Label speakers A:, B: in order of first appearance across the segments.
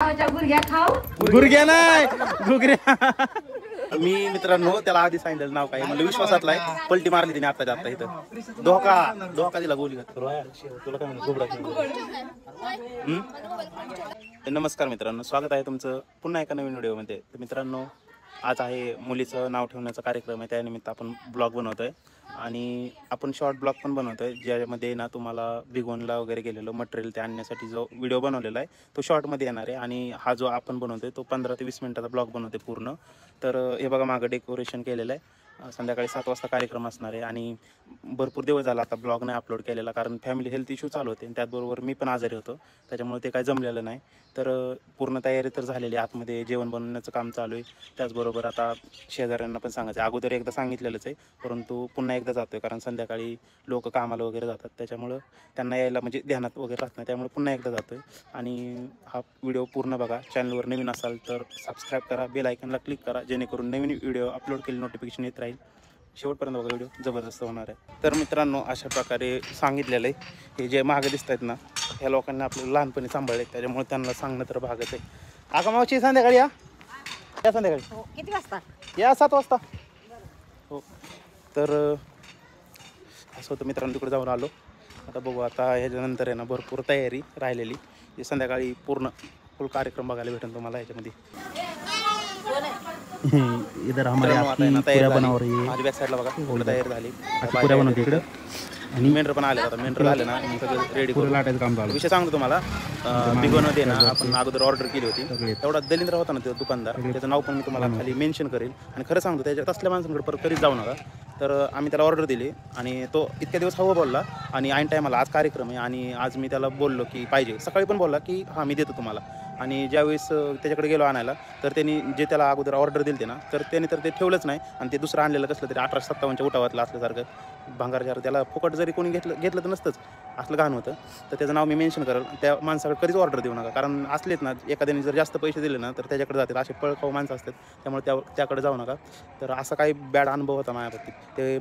A: गुरग्या नाही घुगऱ्या. मी मित्रांनो त्याला आधी सांगितलं नाव काय मला विश्वासातला आहे. पलटी मारली तिने आता जाता इथं धोका दिला गोली तुला काय नमस्कार मित्रांनो, स्वागत आहे तुमचं पुन्हा एका नवीन व्हिडिओमध्ये. तर मित्रांनो, आज आहे मुलीचं नाव ठेवण्याचा कार्यक्रम आहे. त्यानिमित्त आपण ब्लॉग बनवतोय आणि आपण शॉर्ट ब्लॉग पण बनवतोय, ज्यामध्ये ना तुम्हाला भिगवणला वगैरे गेलेलं मटेरियल ते आणण्यासाठी जो व्हिडिओ बनवलेला आहे तो शॉर्टमध्ये येणार आहे. आणि हा जो आपण बनवतोय तो 15 ते 20 मिनिटाचा ब्लॉग बनवतोय पूर्ण. तर हे बघा मागं डेकोरेशन केलेलं आहे. संध्याकाळी 7 वाजता कार्यक्रम असणार आहे आणि भरपूर दिवस झाला आता ब्लॉग नाही अपलोड केलेला, कारण फॅमिली हेल्थ इश्यू चालू होते आणि त्याचबरोबर मी पण आजारी होतो, त्याच्यामुळे ते काय जमलेलं नाही. तर पूर्ण तयारी तर झालेली, आतमध्ये जेवण बनवण्याचं काम चालू आहे. त्याचबरोबर आता शेजाऱ्यांना पण सांगायचं, अगोदर एकदा सांगितलेलंच आहे परंतु पुन्हा एकदा जातो आहे, कारण संध्याकाळी लोक कामाला वगैरे जातात, त्याच्यामुळं त्यांना यायला म्हणजे ध्यानात वगैरे राहत नाही, त्यामुळे पुन्हा एकदा जातो आहे. आणि हा व्हिडिओ पूर्ण बघा. चॅनलवर नवीन असाल तर सबस्क्राईब करा, बेल आयकनला क्लिक करा, जेणेकरून नवीन व्हिडिओ अपलोड केले नोटिफिकेशन येत राहील. शेवटपर्यंत बघा, व्हिडिओ जबरदस्त होणार आहे. तर मित्रांनो, अशा प्रकारे सांगितलेलं आहे. हे जे मागे दिसत आहेत ना, ह्या लोकांनी आपल्याला लहानपणी सांभाळले, त्याच्यामुळे त्यांना सांगणं तर भागच आहे. आका मावशी संध्याकाळी या संध्याकाळी
B: किती वाजता
A: या 7 वाजता. हो, तर असं होतं मित्रांनो. तिकडे जाऊन आलो. आता बघू, आता ह्याच्यानंतर आहे ना भरपूर तयारी राहिलेली. हे संध्याकाळी पूर्ण फुल कार्यक्रम बघायला भेटेल तुम्हाला ह्याच्यामध्ये. इधर हमारे पूऱ्या बनव रही है. माझी बॅक साईडला बघा पूर्ण तयारी झाली. पूऱ्या बनवते इकडे आणि मेंढर पण आले. आता मेंढर झाले ना, सगळं रेडी करून लाटायचं काम झालं. विषय सांगतो तुम्हाला, बिगोनमध्ये ना आपण अगोदर ऑर्डर केली होती. तेवढा दलिंद्र होता ना तो दुकानदार, त्याचं नाव पण मी तुम्हाला खाली मेन्शन करेल. आणि खरं सांगतो, त्याच्यात असल्या माणसांकडे परत कधीच जाऊ नका. तर आम्ही त्याला ऑर्डर दिली आणि तो इतक्या दिवस हवं बोलला आणि ऐन टायमाला आज कार्यक्रम आहे आणि आज मी त्याला बोललो की पाहिजे. सकाळी पण बोलला की हां मी देतो तुम्हाला. आणि ज्यावेळेस त्याच्याकडे गेलो आणायला, तर त्यांनी जे त्याला अगोदर ऑर्डर दिली ना, तर त्याने तर ते ठेवलंच नाही. आणि ते दुसरं आणलेलं कसलं तरी 1857च्या उठावातलं असल्यासारखं भांगारजार, त्याला फुकट जरी कोणी घेतलं तर नसतंच, असलं घाण होतं. तर त्याचं नाव मी मेन्शन करेल. त्या माणसाकडे कधीच ऑर्डर देऊ नका, कारण असलेत ना एखाद्याने जर जास्त पैसे दिले ना तर त्याच्याकडे जातात. असे पळखाऊ माणसं असतात, त्यामुळे त्याकडे जाऊ नका. तर असा काही बॅड अनुभव होता माझ्याबाबतीत. ते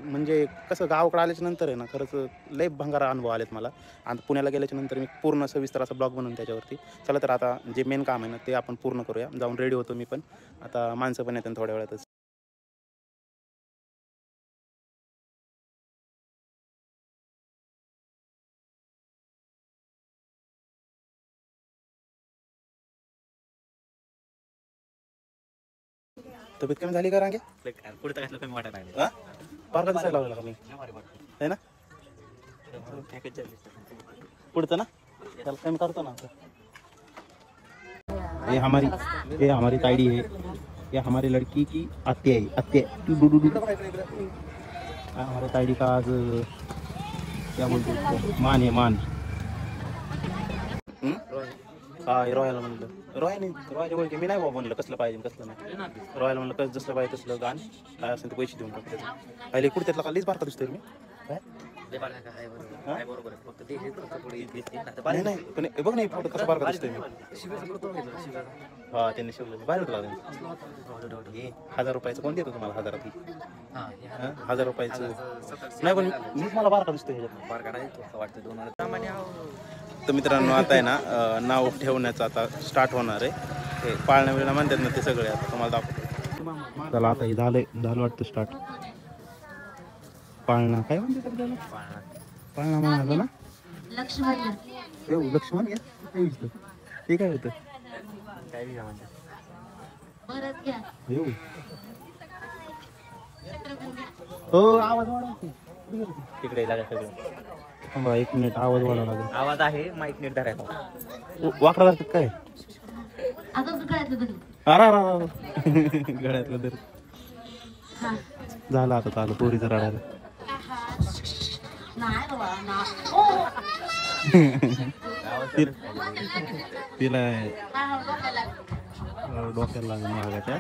A: म्हणजे कसं, गावाकडे आल्याच्या नंतर आहे ना, खरंच लय भंगार अनुभव आलेत मला. आणि पुण्याला गेल्याच्या नंतर मी पूर्ण सविस्तर असा ब्लॉग बनवून त्याच्यावरती. चला तर आता जे मेन काम आहे ना ते आपण पूर्ण करूया. जाऊन रेडी होतो मी पण. आता माणसं पण येतात थोड्या वेळातच. तब्येत कमी झाली का रांगे?
C: पुढे तर कमी वाटत नाही.
A: पार्ला दिसायला लावला का मी, आहे ना पुढचं ना, त्याला कमी करतो ना. ये हमारी ताईडी है, ये हमारी लड़की की आत्या है. हमारे ताईडी का आज क्या बोलते हैं, मान है मान. हा रॉयला म्हणलं, रॉयच्या ओळखी मी नाही बाबा म्हणलं कसलं पाहिजे कसलं नाही. रॉयला म्हणलं कसं जसं पाहिजे तसलं गाण काय असेल ते पैसे देऊन टाकतो. पहिले कुठे खालीच बारका दिसतोय मी काय नाही पण बघ नाही फोटो कसा बारका दिसतोय मी. हा त्यांनी शिवलं बाहेर लागलं. 1000 रुपयाचं कोण देतो तुम्हाला? 1000 रुपयाचं नाही, पण मीच मला बारका दिसतोय ह्याच्यात. तर मित्रांनो, आता आहे ना नाव ठेवण्याचं आता स्टार्ट होणार आहे. हे पाळण्या वेळेला म्हणतात ना ते सगळे आता तुम्हाला दाखवतो. चला आता हे झालं वाटतं स्टार्ट. पाळणा काय म्हणतात त्याला? पाळणा म्हणाला ना, लक्ष्मण ते काय होतं हो. आवाज वाढवा तिकडे सगळं. 1 मिनिट आवाज वाढवा लागेल.
C: आवाज आहे, माईक नीट धरायचा.
A: वाकडा जातात काय? गळ्यातलं तर झालं. आता चालू पोरीचं रडायला. तिला डोक्याला लागून महागाच्या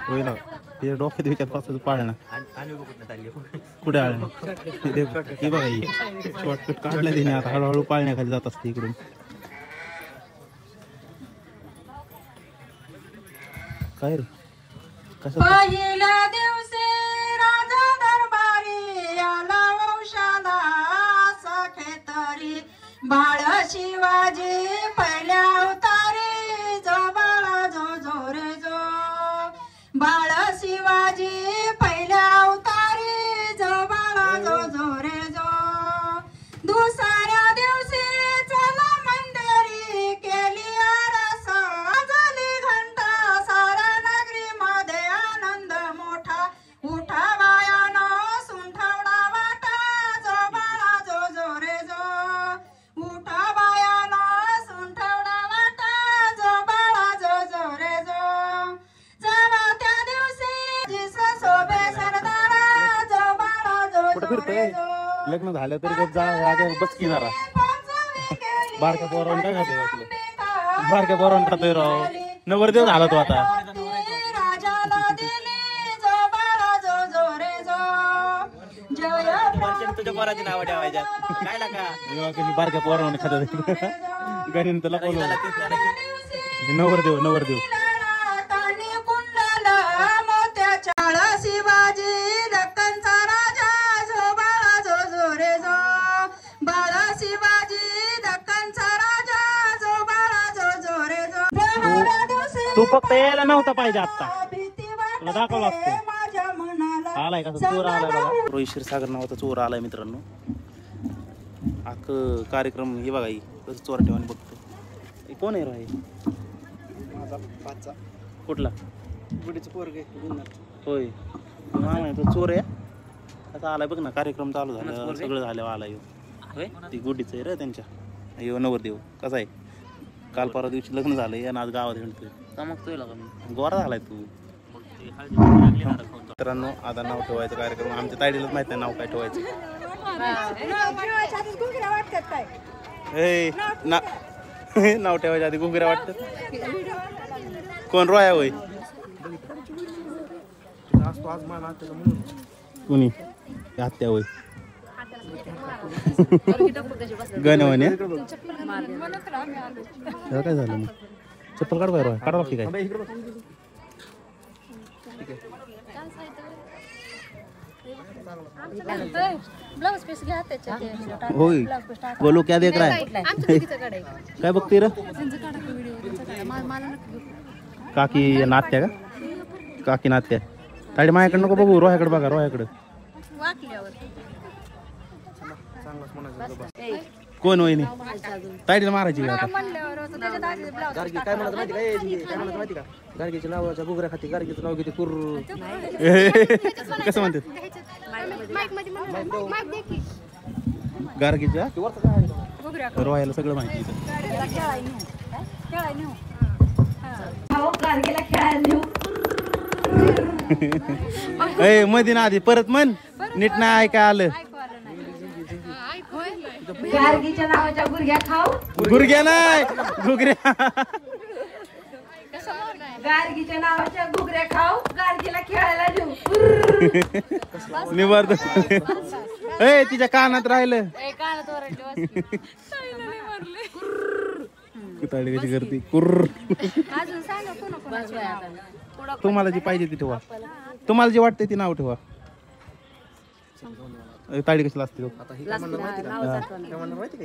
A: होईल ते डोक्यात विचार पासाचं पाळणं कुठे आलं ते बघा. शॉर्टकट काढला तिने, आता हळूहळू पाळण्याखाली जात असते इकडून. काय रे कसं
B: पहिल्या दिवशी राजा दरबारी आला वंशाला सखे तरी बाळ शिवाजी पहिल्या अवतारी जो बाळा जो जो रे जो बाळ शिवाजी पहिल्या अवतारी जो बाळा जो जो रे जो दुसऱ्या दिवशी चला मंदिरी केली आरस झाली घंटा सारा नगरी मध्ये आनंद मोठा उठा बायानो सुंठवडा वाटा जो बाळा जो जो रे जो उठा बायानो सुंठवडा वाटा जो बाळा जो जो रे जो चला त्या दिवशी जिस शोभे सरदारा जो बाळा जो जो रे जो
A: लग्न झालं तरी गप जा बस की जरा बारक्या पोरावून काय खाते आपलं बारक्या पोरावून खातोय राव नवरदेव झाला तो आता
B: राजाला दिली जो बाळा जो जो रे जो जय
C: तुझ्या पोराची नाव ठेवायच्या काय लागा
A: बारक्या पोरावून खातात गणित त्याला नवरदेव नवरदेव
B: मोत्याच्या शिवाजी दक्कनचा राजा जो बाळा जो जो रे जो बाळा शिवाजी दक्कनचा राजा जो बाळा जो जो रे जो
A: तू फक्त यायला नव्हता पाहिजे आता
B: भीती
A: तुला दाखवलं असतं
B: माझ्या मनाला
A: आलाय का चोर आलाय बघा रोहित क्षीरसागर नावाचा चोर आलाय मित्रांनो आक कार्यक्रम हे बघा ही कसं चोर ठेवाने बघतो हे कोण आहे राय
D: माझा पाचचा
A: कुठला
D: गुडीचं पोरगे
A: होय मामा आहे तो चोर आहे आता आलाय बघ ना कार्यक्रम चालू झाला सगळं झाल्यावर आलाय
C: होय
A: ती गुडीच आहे रे त्यांच्या अयो नवरदेव कसा आहे काल परवा दिवशी लग्न झालंय आणि आज गावात हिंडतोय
C: चमकतोय लागा मी
A: गोरा झालाय तू मित्रांनो आता नाव ठेवायचं कार्यक्रम आमच्या ताईडीलाच माहित नाही नाव काय ठेवायचं ए नाव ठेवायच्या आधी गुगऱ्या वाटत कोण रोया होय कोणी हत्या होय गणवणे काय झालं मग चप्पल काढ बाहेर काढा लागते काय
E: ब्लाउज पीस घ्या त्याच्यात
A: होय बोलो क्या देख रहा है काय बघते रे काकी नात्या का काकी नात्या ताडी माझ्याकडे नको बघू रोह्याकडे बघा रोह्याकडे कोण वहिनी ताईडीला मारायची का आता
D: गार्गी काय म्हणत माहिती काय म्हणत माहिती का गार्गीच्या नावाच्या गुगऱ्या खाती गार्गीचं नाव घेते कुर
A: कसं म्हणते गार्गीच्या रोह्याला सगळं माहिती मध्ये ना आधी परत म्हण नीट नाही ऐकाय आलं
B: गार्गीच्या नावाच्या गुरघ्या खाऊ
A: गुरग्या नाही गुगऱ्या
B: गार्गीच्या नावाच्या गुगऱ्या खाऊ गार्गीला खेळायला नेऊ
A: निवार्द ए तिच्या कानात राहिलं कुताडी कशी करते कुर्र तुम्हाला जी पाहिजे ती ठेवा तुम्हाला जी वाटते ती नाव ठेवा ताडी कशी लागते
D: आता ही काय म्हणणार माहिती का काय म्हणणार माहिती का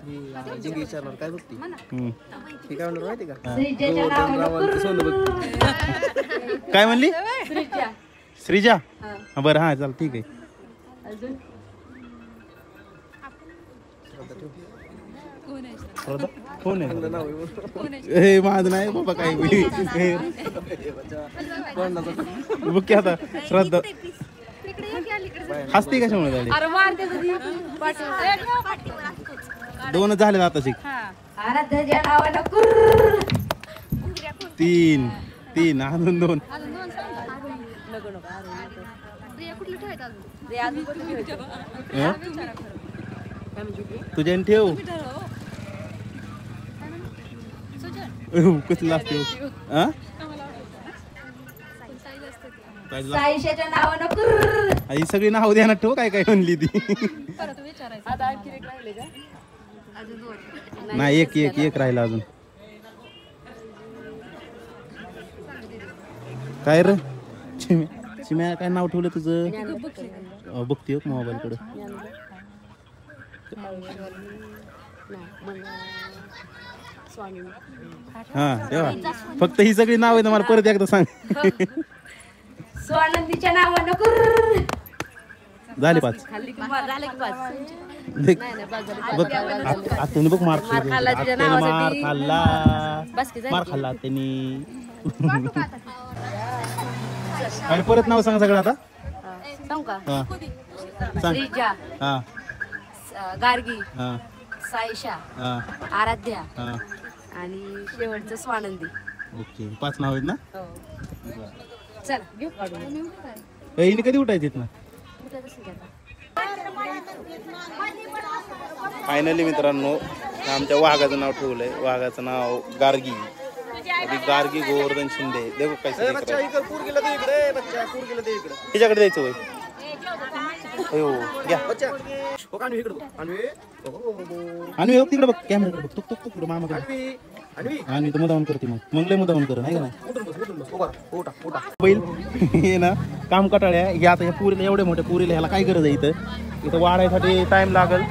D: ही जिंगी विचारणार काय बघती ही काय म्हणणार माहिती का रावांचं सोनं बघती
A: काय म्हणली श्रीजा हा बरं हा चाल ठीक आहे कोण आहे माझं नाही बाबा काय बघ की आता श्रद्धा हसते कशामुळे झाली दोनच झाले आता शिक
B: आराध्याच्या नावानं कुर्र
A: तीन तीन अजून दोन तुझ्या ठेव कसं लागते
B: साईशाच्या नावानं कुर्र
A: ही सगळी नाव द्या ना ठेव काय काय म्हणली ती नाही एक एक एक राहिला अजून काय रे चिम्या काय नाव ठेवलं तुझं बघते मोबाईल कडे हा तेव्हा फक्त ही सगळी नाव आहे मला परत एकदा सांग.
E: स्वानंदीच्या नावानं कुर्र.
A: झाले 5.
E: खाल्ली की मार झालं की बस.
A: देख,
E: नाही नाही बस झालं.
A: बघ आत्याने बघ मार
E: मार खाल्ला तिच्या
A: आत्याने मार
E: नावासाठी.
A: खाल्ला
E: बस की झाली
A: मार खाल्ला आत्याने. आणि परत नाव सांग सगळं आता.
E: सांगू का?
A: हा सांग.
E: श्रीजा,
A: हा
E: गार्गी,
A: हा
E: साईशा,
A: हा
E: आराध्या
A: हा
E: आणि शेवटचं स्वानंदी.
A: ओके 5 नाव आहेत ना.
E: चला घेऊ काढून.
A: हिने कधी उठायची इथनं. फायनली मित्रांनो आमच्या वाघाचं नाव ठेवलंय. वाघाचं नाव गार्गी. गार्गी गोवर्धन शिंदे. देखो काय तिच्याकडे द्यायचं होय. हो घ्या आणि तिकडे बघ कॅमेरा बघ तुक तुक तुक मामाकडे आणि तो मुदावून करते मग लय मुदावून कर नाही का नाही बैल हे ना काम कटाळ्या हे आता या पुरीला एवढ्या मोठ्या पुरीला ह्याला काय गरज आहे इथं वाढायसाठी टाइम लागल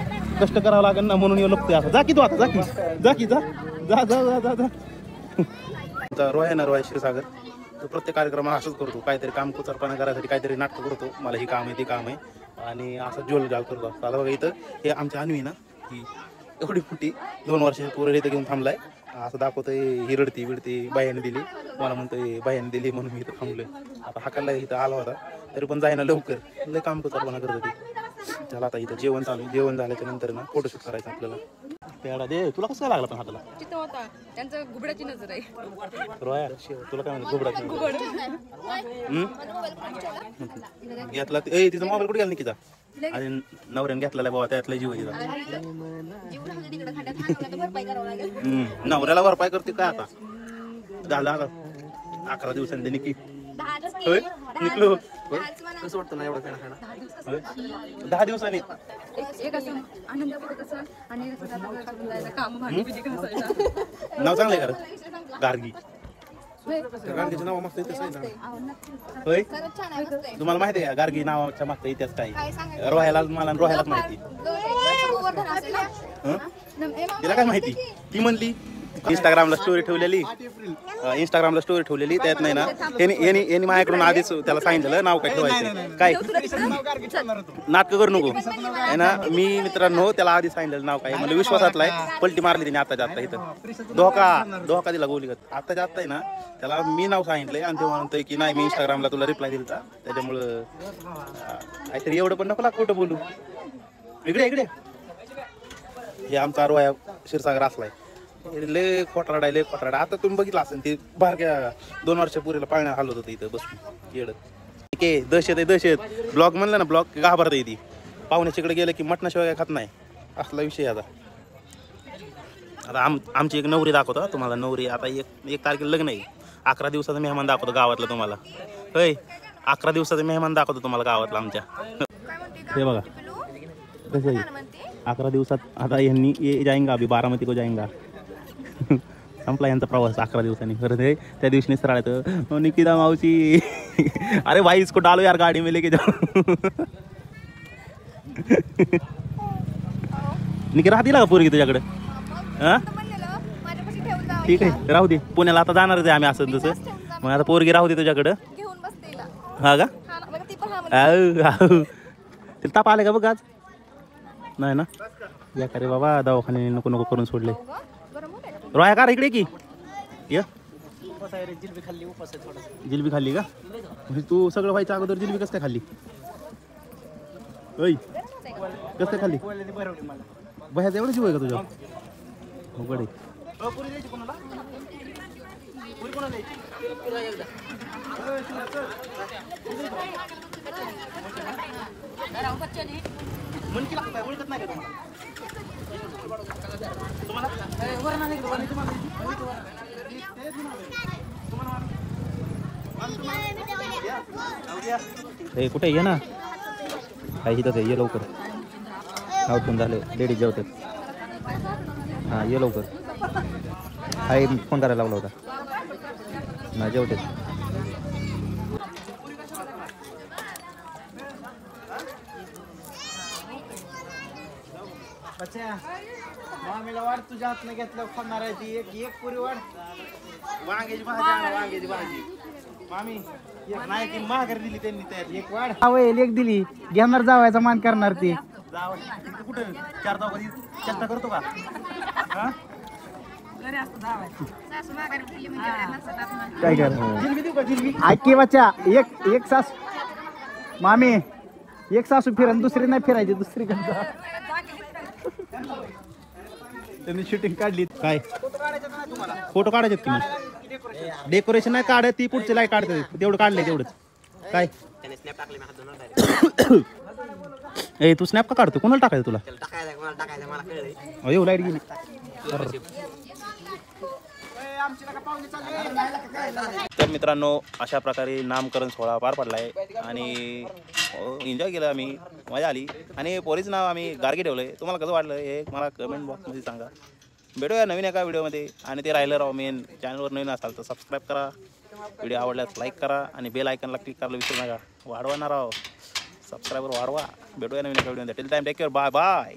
A: कष्ट करावं लागेल ना म्हणून लपतोय आता. जा की तू आता जा की जा जा जा जा जा जा रोया ना रोया क्षीरसागर तो प्रत्येक कार्यक्रमात असंच करतो. काहीतरी काम कुचरपणा करायसाठी काहीतरी नाटक करतो. मला ही काम आहे ते काम आहे आणि असं जोल जाल करतो. आता बघा इथं हे आमच्या अन्वी ना ही एवढी मोठी 2 वर्ष पोरं इथं घेऊन थांबलाय. असं दाखवतोय ही रडती बिडती बायाने दिली मला म्हणतोय बायाने दिली म्हणून मी इथं थांबलोय. आता हाकायला इथं आला होता तरी पण जाईना लवकर लय काम कुचरपणा करत होती. त्याला आता इथं जेवण चालू. जेवण झाल्याच्या नंतर ना फोटोशूट करायचं आपल्याला. पेढा दे तुला कसं लागला पण हाताला.
E: तिथं होता त्यांचं घुबडाची नजर आहे.
A: रोया तुला काय म्हणते घुबडाची घेतला तिचा मोबाईल कुठे गेला निकीचा आणि नवऱ्याने घेतलेला बाबा त्यातला जीव आहे तिचा. नवऱ्याला भरपाई करते काय आता झालं आता 11 दिवसांनी निकी होय निकलो
D: कसं वाटतं ना एवढं खाणं
A: 10 दिवसांनी नाव चांगलंय खरं गार्गी. गार्गीचं नाव मागचं इतिहास आहे ना होय. तुम्हाला माहिती आहे का गार्गी नावाच्या मागचा इतिहास काय. रोह्याला मला रोह्यालाच माहिती. तिला काय माहिती ती म्हणली इंस्टाग्रामला स्टोरी ठेवलेली त्यात नाही ना यांनी माझ्याकडून आधीच त्याला सांगितलं नाव काय ठेवायचं काय नाटक करू नको आहे ना. मी मित्रांनो त्याला आधी सांगितलं नाव काय म्हणजे विश्वासातला आहे. पलटी मारली तिने आताच्या आत्ता इथं धोका दिला गोलीगत आत्ताच्या आत्ता आहे ना. त्याला मी नाव सांगितलंय आणि ते म्हणतोय की नाही मी इंस्टाग्रामला तुला रिप्लाय दिला त्याच्यामुळं काहीतरी एवढं पण नको लाग खोटं बोलू. इकडे हे आमचा रोया क्षीरसागर असलाय लय खोटारडा. आता तुम्ही बघितलं असेल ते बारक्या 2 वर्षा पुरीला पाळण्यात हलवत होतं इथं बसून येडत. ठीक आहे दहशत ब्लॉग म्हणलं ना ब्लॉग घाबरता येते. पाहुण्याच्याकडे गेलं की मटणाशिवाय काय खात नाही असला विषय. आता आमची एक नवरी दाखवतो तुम्हाला. नवरी आता 1 तारखेला लग्न आहे. 11 दिवसाचा मेहमान दाखवतो गावातला तुम्हाला. होय 11 दिवसाचा मेहमान दाखवतो तुम्हाला गावातला आमच्या. हे बघा कसं 11 दिवसात आता यांनी जाईंगा अभी बारामती को जाईंगा. संपला यांचा प्रवास 11 दिवसांनी. खरं ते त्या दिवशी सरळ येतं निकिता मावशी अरे भाई इसको डालो यार गाडी में लेके जाओ. निकी राहते का पोरगी तुझ्याकडे. हा ठीक आहे राहू दे. पुण्याला आता जाणारच आहे आम्ही असं तसं. मग आता पोरगी राहू दे तुझ्याकडं. हा का तिला ताप आले का बघ आज नाही ना. या का रे बाबा दवाखाने नको करून सोडले. रोया का इकडे की जिलबी खाल्ली का म्हणजे तू सगळं व्हायच्या अगोदर जिलबी कसं काय खाल्ली. कसं काय खाल्ली बाहेर एवढं जीव आहे का तुझ्या उघडे. हे कुठे ये ना काही इथं ये लवकर. आउटून झाले लेडीज जेवतात. हां ये लवकर. हाय फोन करायला लावला होता ना जेवते.
D: मामीला वाढ तुझ्या हातनं घेतलं खाणार आहे ती एक पुरी वाढ.
A: वांग्याची भाजी आणा, वांग्याची भाजी. मामी एक नाही ती माघारी दिली त्यांनी तयार.
D: एक वाढ आवय एक दिली घेणार जावायचा मान करणार ती.
A: जावं कुठं 4 कधी चेष्टा करतो का? हा?
D: काय कर
A: जिलबी देऊ का जिलबी?
D: ऐकी बच्चा एक सासू मामी एक सासू फिरन दुसरी नाही फिरायची दुसरीकडे त्यांनी शूटिंग काढली.
A: काय फोटो काढायचे की मग डेकोरेशन नाही काढत ती पुढचे लाईट काढते तेवढं काढलंय तेवढंच. काय ए तू स्नॅप का काढतो? कोणाला टाकायचं तुला? येऊ लाईट गेली. तर मित्रांनो अशा प्रकारे नामकरण सोहळा पार पडला आहे आणि एन्जॉय केलं आम्ही, मजा आली. आणि पोरीचं नाव आम्ही गार्गे ठेवलं आहे. तुम्हाला कसं वाटलं हे मला कमेंट बॉक्समध्ये सांगा. भेटूया नवीन एका व्हिडिओमध्ये. आणि ते राहिलं राव मेन, चॅनलवर नवीन असाल तर सबस्क्राईब करा, व्हिडिओ आवडल्यास लाईक करा आणि बेल आयकनला क्लिक करायला विसरू नका. वाढवा ना राव, सबस्क्रायबर वाढवा. भेटूया नवीन एका व्हिडिओमध्ये. Till time take care, bye bye.